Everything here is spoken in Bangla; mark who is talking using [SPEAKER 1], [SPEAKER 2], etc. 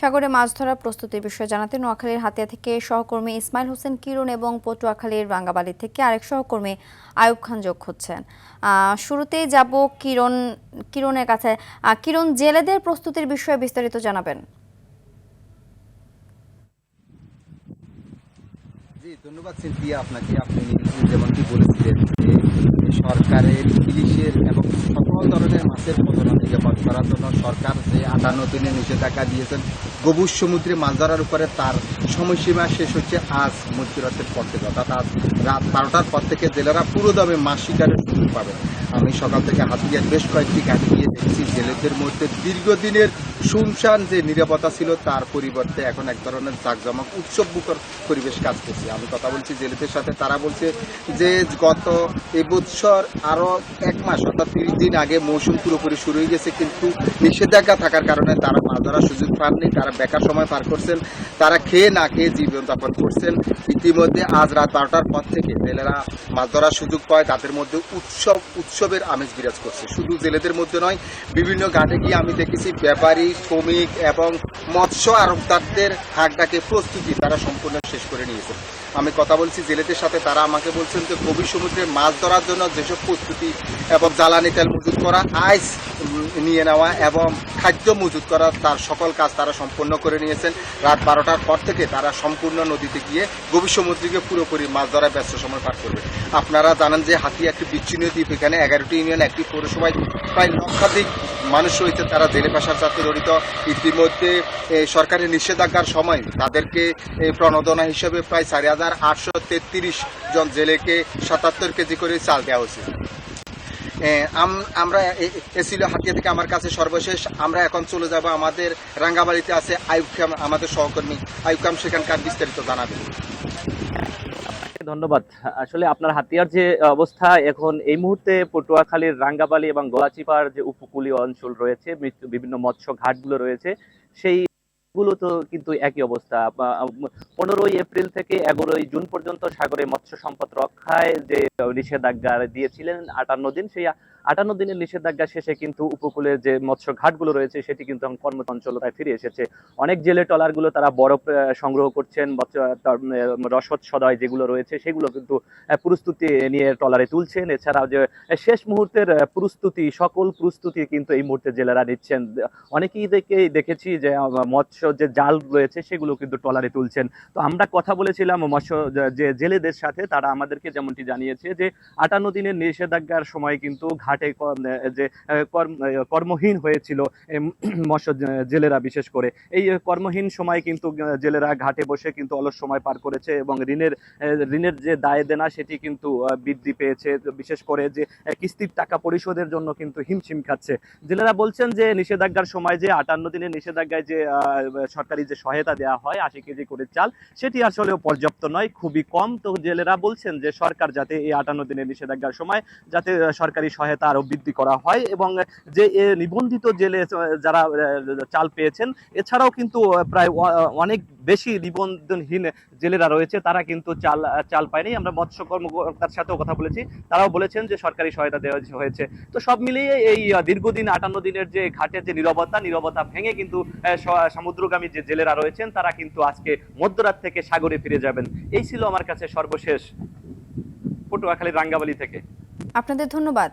[SPEAKER 1] সাগরে মাছ ধরার প্রস্তুতির বিষয়ে জানাতে নোয়াখালীর হাতিয়া থেকে সহকর্মী ইসমাইল হোসেন কিরণ এবং পটুয়াখালীর রাঙ্গাবালী থেকে আরেক সহকর্মী আয়ুব খান যোগ হচ্ছেন। শুরুতেই যাব কিরণের কাছে। কিরণ, জেলেদের প্রস্তুতির বিষয়ে বিস্তারিত জানাবেন।
[SPEAKER 2] জি, ধন্যবাদ সিনথিয়া আপনাকে। আপনি যেমনটি বলেছিলেন যে সরকারের ইলিশের এবং সকল ধরনের মাছের প্রজনন নিরাপদ করার জন্য সরকার যে 58 দিনের নিষেধাজ্ঞা দিয়েছেন গভীর সমুদ্রে মাছ ধরার উপরে, তার সময়সীমা শেষ হচ্ছে আজ মধ্যরাতের পর থেকে, অর্থাৎ আজ রাত 12টার পর থেকে জেলেরা পুরো দামে মাছ শিকারের সুযোগ পাবেন। আমি সকাল থেকে হাতিয়ার বেশ কয়েকটি ঘাটে গিয়ে দেখছি জেলেদের মধ্যে দীর্ঘদিনের শুনশান যে নিরাপত্তা ছিল তার পরিবর্তে এখন এক ধরনের জাঁকজমক উৎসবমুখর পরিবেশ কাজ করছে। আমি কথা বলছি জেলেদের সাথে, তারা বলছে যে গত এবছর আরো 1 মাস অর্থাৎ 30 দিন আগে মৌসুম পুরোপুরি শুরু হয়ে গেছে, কিন্তু নিষেধাজ্ঞা থাকার কারণে তারা মাছ ধরার সুযোগ পাননি। তারা বেকার সময় পার করছেন, তারা খেয়ে না খেয়ে জীবনযাপন করছেন। ইতিমধ্যে আজ রাত 12টার পর থেকে জেলেরা মাছ ধরার সুযোগ পায়, তাদের মধ্যে উৎসবের আমেজ বিরাজ করছে। শুধু জেলেদের মধ্যে নয়, বিভিন্ন ঘাটে গিয়ে আমি দেখেছি ব্যাপারী, শ্রমিক এবং মৎস্য আড়তদারদের হাঁক ডাকে প্রস্তুতি তারা সম্পূর্ণ শেষ করে নিয়েছে। আমি কথা বলছি জেলেদের সাথে, তারা আমাকে বলছেন যে গভীর সমুদ্রে মাছ ধরার জন্য যেসব প্রস্তুতি এবং জ্বালানি তেল মজুত করা, আইস নিয়ে নেওয়া এবং খাদ্য মজুত করা, তার সকল কাজ তারা সম্পন্ন করে নিয়েছেন। রাত 12টার পর থেকে তারা সম্পূর্ণ নদীতে গিয়ে গভীর সমুদ্রকে পুরোপুরি মাছ ধরায় ব্যস্ত সময় পার করবে। আপনারা জানেন যে হাতিয়া একটি বিচ্ছিন্ন দ্বীপ, এখানে 11টি ইউনিয়ন, একটি পৌরসভায় প্রায় লক্ষাধিক মানুষ রয়েছে, তারা জেলে পেশার সাথে জড়িত। ইতিমধ্যে সরকারের নিষেধাজ্ঞার সময় তাদেরকে প্রণোদনা হিসেবে প্রায় 4,833 জন জেলেকে 77 কেজি করে চাল দেওয়া হয়েছে। আমরা এসিল হাতিয়া থেকে আমার কাছে সর্বশেষ। আমরা এখন চলে যাব আমাদের রাঙ্গাবাড়িতে আছে আয়ুব খান, আমাদের সহকর্মী আয়ুব খান সেখানকার বিস্তারিত জানাবেন।
[SPEAKER 3] ধন্যবাদ। আসলে আপনার হাতিয়ার যে অবস্থা এখন এই মুহূর্তে পটুয়াখালীর রাঙ্গাবালী এবং গলাচিপার যে উপকূলীয় অঞ্চল রয়েছে, বিভিন্ন মৎস্য ঘাটগুলো রয়েছে, সেই গুলো তো কিন্তু একই অবস্থা। 15ই এপ্রিল থেকে 11ই জুন পর্যন্ত সাগরে মৎস্য সম্পদ রক্ষায় যে নিষেধাজ্ঞা দিয়েছিলেন 58 দিন, সেই 58 দিনের নিষেধাজ্ঞা শেষে কিন্তু উপকূলের যে মৎস্য ঘাটগুলো রয়েছে সেটি কিন্তু কর্মচঞ্চলতায় ফিরে এসেছে। অনেক জেলে ট্রলারগুলো তারা বরফ সংগ্রহ করছেন, রসদ সদয় যেগুলো রয়েছে সেগুলো কিন্তু প্রস্তুতি নিয়ে ট্রলারে তুলছেন। এছাড়াও যে শেষ মুহূর্তের প্রস্তুতি, সকল প্রস্তুতি কিন্তু এই মুহূর্তে জেলেরা নিচ্ছেন। অনেকেই দেখেছি যে মৎস্য যে জাল রয়েছে সেগুলো কিন্তু ট্রলারে তুলছেন। তো আমরা কথা বলেছিলাম মৎস্য যে জেলেদের সাথে, তারা আমাদেরকে যেমনটি জানিয়েছে যে 58 দিনের নিষেধাজ্ঞার সময় কিন্তু ঘাটে যে কর্মহীন হয়েছিল মৎস্য জেলেরা, বিশেষ করে এই কর্মহীন সময় কিন্তু জেলেরা ঘাটে বসে কিন্তু অলস সময় পার করেছে এবং ঋণের যে দায় দেনা সেটি কিন্তু বৃদ্ধি পেয়েছে। বিশেষ করে যে কিস্তির টাকা পরিশোধের জন্য কিন্তু হিমশিম খাচ্ছে। জেলেরা বলছেন যে নিষেধাজ্ঞার সময় যে 58 দিনের নিষেধাজ্ঞায় যে সরকারি যে সহায়তা দেওয়া হয় 80 কেজি করে চাল, সেটি আসলেও পর্যাপ্ত নয়, খুবই কম। তো জেলেরা বলছেন যে সরকার যাতে এই 58 দিনের নিষেধাজ্ঞার সময় যাতে সরকারি সহায়তা আরো বৃদ্ধি করা হয় এবং যে নিবন্ধিত জেলে যারা চাল পেয়েছেন, এছাড়াও কিন্তু প্রায় অনেক বেশি নিবন্ধনহীন জেলেরা রয়েছে, তারা কিন্তু চাল পায়নি। আমরা মৎস্য কর্মকর্তার সাথেও কথা বলেছি, তারাও বলেছেন যে সরকারি সহায়তা দেওয়া হয়েছে। তো সব মিলিয়ে এই দীর্ঘদিন 58 দিনের যে ঘাটের যে নীরবতা ভেঙে কিন্তু সমুদ্রগামী যে জেলেরা রয়েছেন তারা কিন্তু আজকে মধ্যরাত থেকে সাগরে ফিরে যাবেন। এই ছিল আমার কাছে সর্বশেষ পটুয়াখালীর রাঙ্গাবালী থেকে।
[SPEAKER 1] আপনাদের ধন্যবাদ।